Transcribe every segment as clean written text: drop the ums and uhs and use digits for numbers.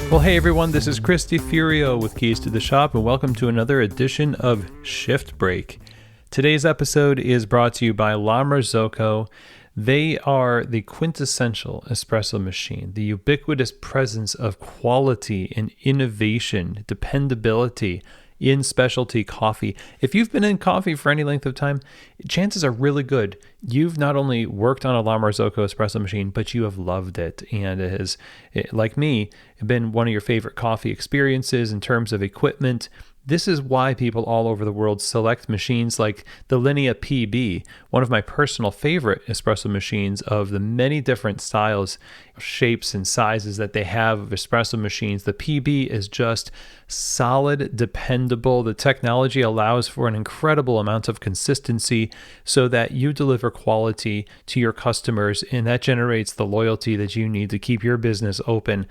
Well, hey everyone, this is Chris DeFurio with Keys to the Shop, and welcome to another edition of Shift Break. Today's episode is brought to you by La Marzocco. They are the quintessential espresso machine, the ubiquitous presence of quality and innovation, dependability in specialty coffee. If you've been in coffee for any length of time, chances are really good you've not only worked on a La Marzocco espresso machine, but you have loved it. And it has, like me, been one of your favorite coffee experiences in terms of equipment. This is why people all over the world select machines like the Linea PB, one of my personal favorite espresso machines of the many different styles, shapes, and sizes that they have of espresso machines. The PB is just solid, dependable. The technology allows for an incredible amount of consistency so that you deliver quality to your customers, and that generates the loyalty that you need to keep your business open.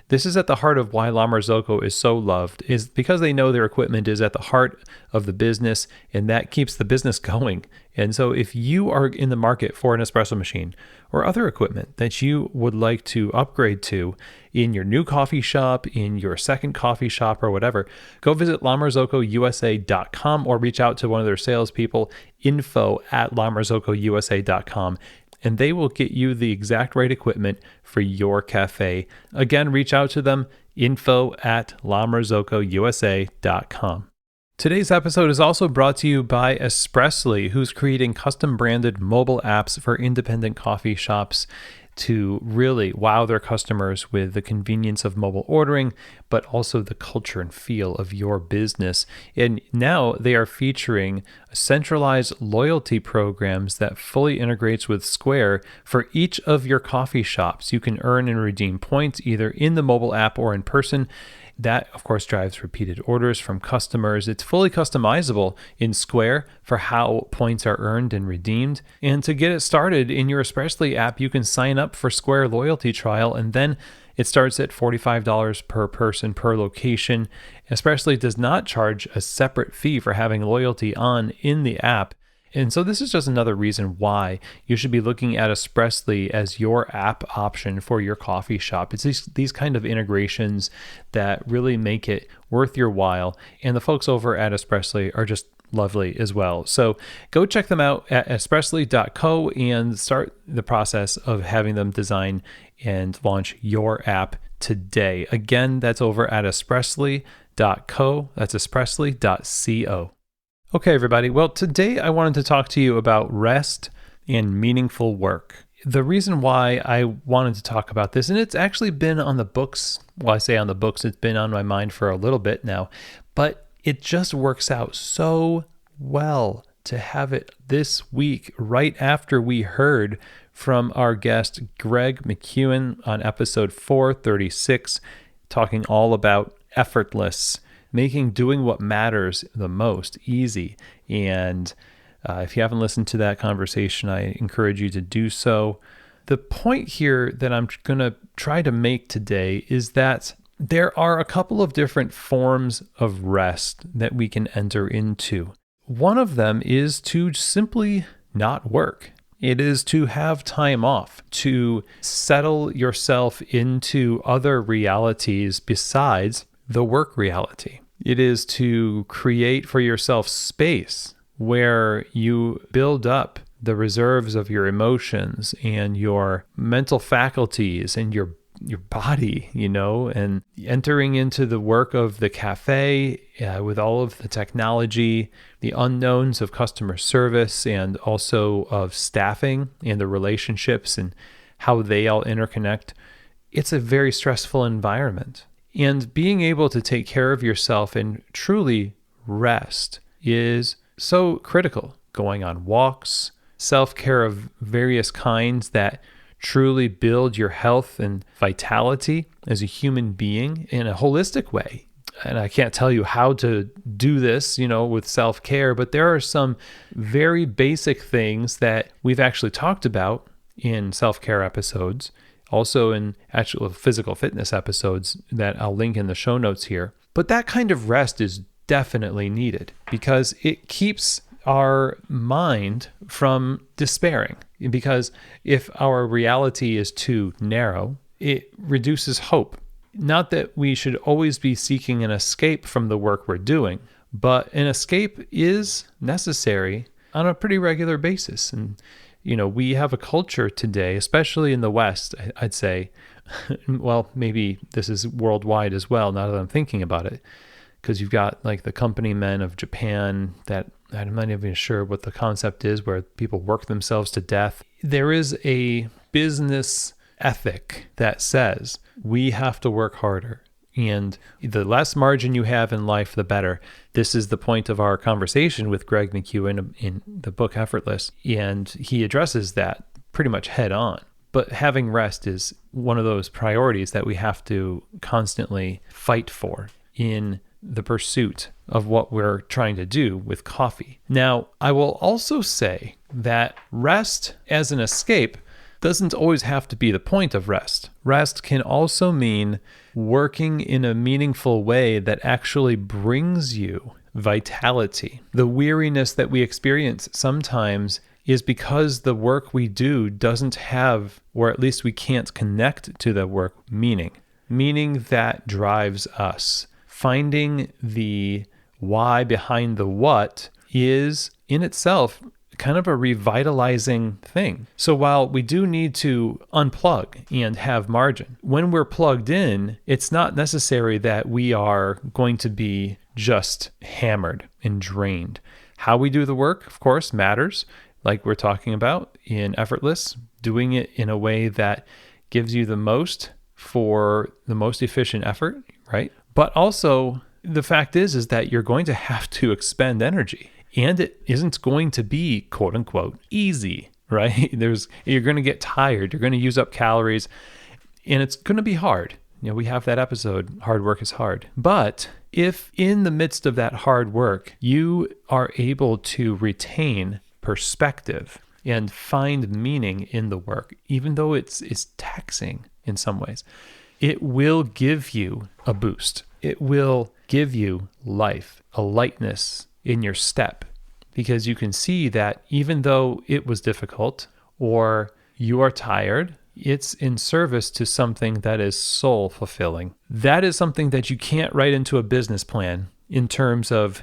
This is at the heart of why La Marzocco is so loved, is because they know their equipment is at the heart of the business, and that keeps the business going. And so if you are in the market for an espresso machine or other equipment that you would like to upgrade to in your new coffee shop, in your second coffee shop, or whatever, go visit lamarzocco.usa.com or reach out to one of their salespeople, info@lamarzocco.usa.com. and they will get you the exact right equipment for your cafe. Again, reach out to them, info@lamarzocco.usa.com. Today's episode is also brought to you by Espressly, who's creating custom branded mobile apps for independent coffee shops to really wow their customers with the convenience of mobile ordering, but also the culture and feel of your business. And now they are featuring centralized loyalty programs that fully integrates with Square for each of your coffee shops. You can earn and redeem points either in the mobile app or in person. That, of course, drives repeated orders from customers. It's fully customizable in Square for how points are earned and redeemed. And to get it started in your Espressly app, you can sign up for Square loyalty trial, and then it starts at $45 per person per location. Espressly does not charge a separate fee for having loyalty on in the app. And so this is just another reason why you should be looking at Espressly as your app option for your coffee shop. It's these kind of integrations that really make it worth your while. And the folks over at Espressly are just lovely as well. So go check them out at espressly.co and start the process of having them design and launch your app today. Again, that's over at espressly.co. That's espressly.co. Okay, everybody. Well, today I wanted to talk to you about rest and meaningful work. The reason why I wanted to talk about this, and it's actually been on the books, well, I say on the books, it's been on my mind for a little bit now, but it just works out so well to have it this week, right after we heard from our guest, Greg McKeown, on episode 436, talking all about effortless, making doing what matters the most easy. And if you haven't listened to that conversation, I encourage you to do so. The point here that I'm going to try to make today is that there are a couple of different forms of rest that we can enter into. One of them is to simply not work. It is to have time off, to settle yourself into other realities besides the work reality. It is to create for yourself space where you build up the reserves of your emotions and your mental faculties and your body, and entering into the work of the cafe with all of the technology, the unknowns of customer service, and also of staffing and the relationships and how they all interconnect. It's a very stressful environment. And being able to take care of yourself and truly rest is so critical. Going on walks, self-care of various kinds that truly build your health and vitality as a human being in a holistic way. And I can't tell you how to do this, with self-care, but there are some very basic things that we've actually talked about in self-care episodes, also in actual physical fitness episodes that I'll link in the show notes here. But that kind of rest is definitely needed because it keeps our mind from despairing. Because if our reality is too narrow, it reduces hope. Not that we should always be seeking an escape from the work we're doing, but an escape is necessary on a pretty regular basis. And, we have a culture today, especially in the West, I'd say, well, maybe this is worldwide as well, now that I'm thinking about it, because you've got like the company men of Japan that I'm not even sure what the concept is, where people work themselves to death. There is a business ethic that says we have to work harder. And the less margin you have in life, the better. This is the point of our conversation with Greg McKeown in the book Effortless. And he addresses that pretty much head on. But having rest is one of those priorities that we have to constantly fight for in the pursuit of what we're trying to do with coffee. Now, I will also say that rest as an escape doesn't always have to be the point of rest. Rest can also mean working in a meaningful way that actually brings you vitality. The weariness that we experience sometimes is because the work we do doesn't have, or at least we can't connect to the work, meaning that drives us. Finding the why behind the what is in itself kind of a revitalizing thing. So while we do need to unplug and have margin, when we're plugged in, it's not necessary that we are going to be just hammered and drained. How we do the work, of course, matters, like we're talking about in Effortless, doing it in a way that gives you the most for the most efficient effort, right? But also the fact is that you're going to have to expend energy. And it isn't going to be, quote unquote, easy, right? You're going to get tired. You're going to use up calories, and it's going to be hard. We have that episode, Hard Work is Hard. But if in the midst of that hard work, you are able to retain perspective and find meaning in the work, even though it's taxing in some ways, it will give you a boost. It will give you life, a lightness in your step, because you can see that even though it was difficult or you are tired, it's in service to something that is soul fulfilling. That is something that you can't write into a business plan in terms of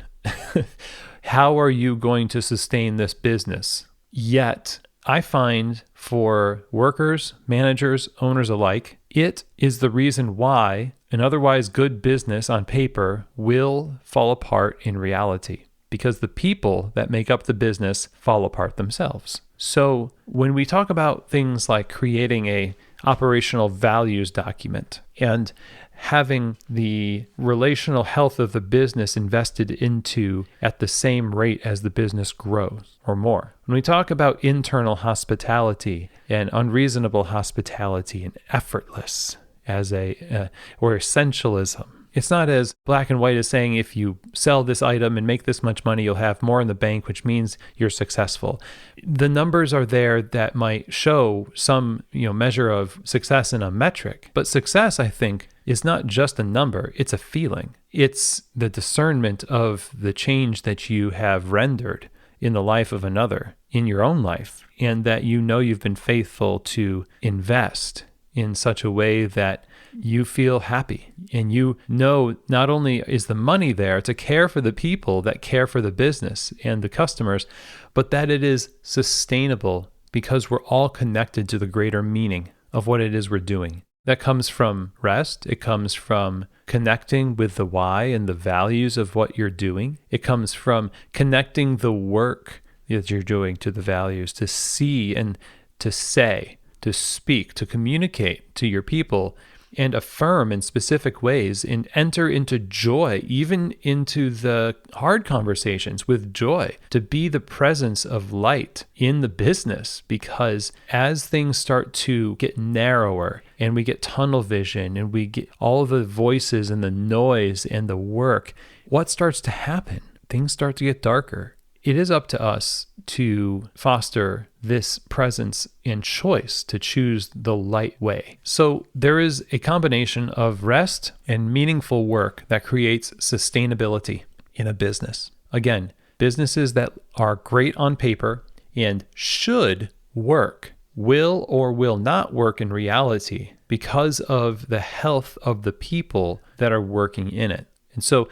how are you going to sustain this business. Yet, I find for workers, managers, owners alike, it is the reason why an otherwise good business on paper will fall apart in reality, because the people that make up the business fall apart themselves. So when we talk about things like creating a operational values document and having the relational health of the business invested into at the same rate as the business grows or more. When we talk about internal hospitality and unreasonable hospitality and effortless as or essentialism, it's not as black and white as saying if you sell this item and make this much money, you'll have more in the bank, which means you're successful. The numbers are there that might show some measure of success in a metric. But success, I think, is not just a number. It's a feeling. It's the discernment of the change that you have rendered in the life of another, in your own life, and that you've been faithful to invest in such a way that you feel happy. And not only is the money there to care for the people that care for the business and the customers, but that it is sustainable because we're all connected to the greater meaning of what it is we're doing. That comes from rest. It comes from connecting with the why and the values of what you're doing. It comes from connecting the work that you're doing to the values, to see and to say, to speak, to communicate to your people and affirm in specific ways and enter into joy, even into the hard conversations with joy, to be the presence of light in the business. Because as things start to get narrower and we get tunnel vision and we get all of the voices and the noise and the work, what starts to happen? Things start to get darker. It is up to us to foster this presence and choice to choose the light way. So there is a combination of rest and meaningful work that creates sustainability in a business. Again, businesses that are great on paper and should work will or will not work in reality because of the health of the people that are working in it. And so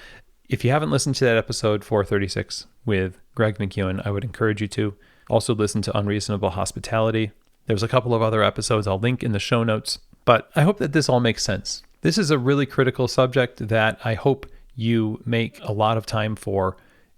if you haven't listened to that episode 436 with Greg McKeown, I would encourage you to. Also listen to Unreasonable Hospitality. There's a couple of other episodes I'll link in the show notes, but I hope that this all makes sense. This is a really critical subject that I hope you make a lot of time for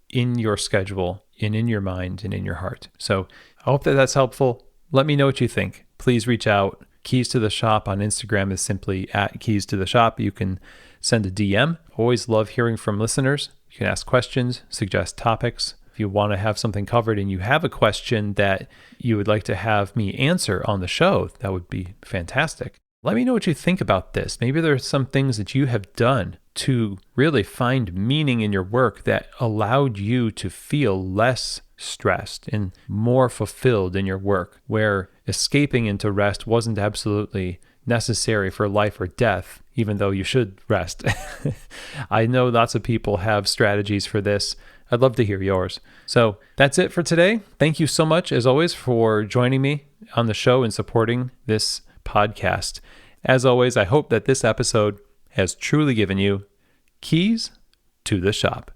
in your schedule and in your mind and in your heart. So I hope that that's helpful. Let me know what you think. Please reach out. Keys to the Shop on Instagram is simply @keys to the shop. You can send a DM. Always love hearing from listeners. You can ask questions, suggest topics. If you want to have something covered and you have a question that you would like to have me answer on the show, that would be fantastic. Let me know what you think about this. Maybe there are some things that you have done to really find meaning in your work that allowed you to feel less stressed and more fulfilled in your work, where escaping into rest wasn't absolutely necessary for life or death, even though you should rest. I know lots of people have strategies for this. I'd love to hear yours. So that's it for today. Thank you so much, as always, for joining me on the show and supporting this podcast. As always, I hope that this episode has truly given you keys to the shop.